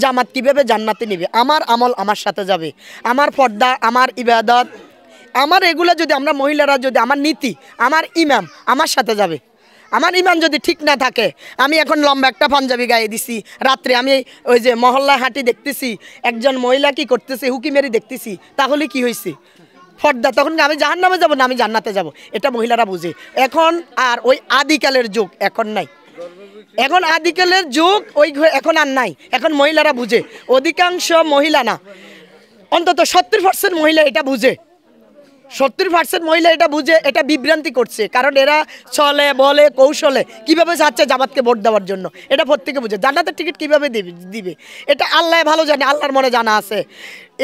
জামাত কিভাবে জান্নাতে নিবে? আমার আমল আমার সাথে যাবে, আমার পর্দা, আমার ইবাদত, আমার এগুলো যদি আমরা মহিলারা যদি আমার নীতি, আমার ইমাম আমার সাথে যাবে। আমার ইমান যদি ঠিক না থাকে, আমি এখন লম্বা একটা পাঞ্জাবি গায়ে দিছি, রাত্রে আমি ওই যে মহল্লায় হাঁটি দেখতেছি একজন মহিলা কি করতেছে, হুকি মেরি দেখতেছি, তাহলে কি হয়েছে? ফর্দা, তখন আমি জাহান্নামে যাব না আমি জান্নাতে যাব, এটা মহিলারা বুঝে। এখন আর ওই আদিকালের যুগ এখন নাই, এখন আদিকালের যুগ ওই এখন আর নাই, এখন মহিলারা বুঝে। অধিকাংশ মহিলা না, অন্তত 70% মহিলা এটা বুঝে, 70% মহিলা এটা বুঝে, এটা বিভ্রান্তি করছে, কারণ এরা চলে বলে কৌশলে কিভাবে চাচ্ছে জামাতকে ভোট দেওয়ার জন্য, এটা প্রত্যেকে বুঝে। জান্নাতের টিকিট কিভাবে দিবে এটা আল্লাহ ভালো জানে, আল্লাহর মনে জানা আছে।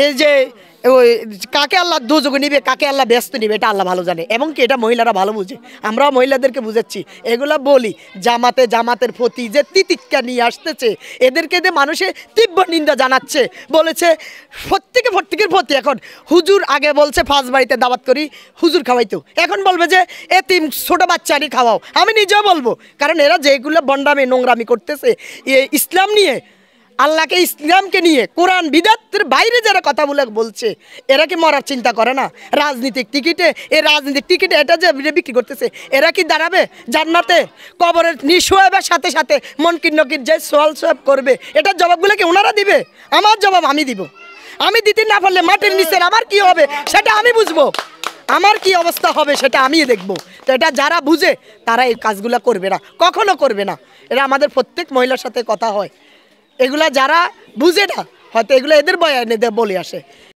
এই যে ওই কাকে আল্লাহ দোজখে নিবে, কাকে আল্লাহ ব্যস্ত নিবে, এটা আল্লাহ ভালো জানে, এবং কি এটা মহিলারা ভালো বুঝে। আমরাও মহিলাদেরকে বুঝাচ্ছি, এগুলা বলি জামাতের প্রতি যে তিতিক্ষা নিয়ে আসতেছে, এদেরকে যে মানুষে তীব্র নিন্দা জানাচ্ছে, বলেছে প্রত্যেকের প্রতি। এখন হুজুর আগে বলছে 5 বাড়িতে দাওয়াত করি হুজুর খাওয়াইতো, এখন বলবে যে এতিম ছোট বাচ্চারই খাওয়াও। আমি নিজেও বলবো, কারণ এরা যেগুলো বন্ডামি নোংরামি করতেছে ইসলাম নিয়ে, আল্লাহকে ইসলামকে নিয়ে, কোরআন বিদাতের বাইরে যারা কথা বলছে, এরা কি মরার চিন্তা করে না? রাজনীতিক টিকিটে, এই রাজনীতিক টিকিটে এটা যে বিক্রি করতেছে, এরা কি দাঁড়াবে জান্নাতে? কবরের নিঃশোয়াবের সাথে সাথে মনকির নকির যে সোয়াল সোয়াব করবে, এটার জবাবগুলো কি ওনারা দিবে? আমার জবাব আমি দিব। আমি দিতে না পারলে মাটির নিচের আমার কি হবে সেটা আমি বুঝবো, আমার কি অবস্থা হবে সেটা আমি দেখবো। তো এটা যারা বুঝে তারা এই কাজগুলো করবে না, কখনো করবে না। এরা আমাদের প্রত্যেক মহিলার সাথে কথা হয়, এগুলা যারা বুঝে না হয়তো এগুলো এদের বয়ানে বলে আসে।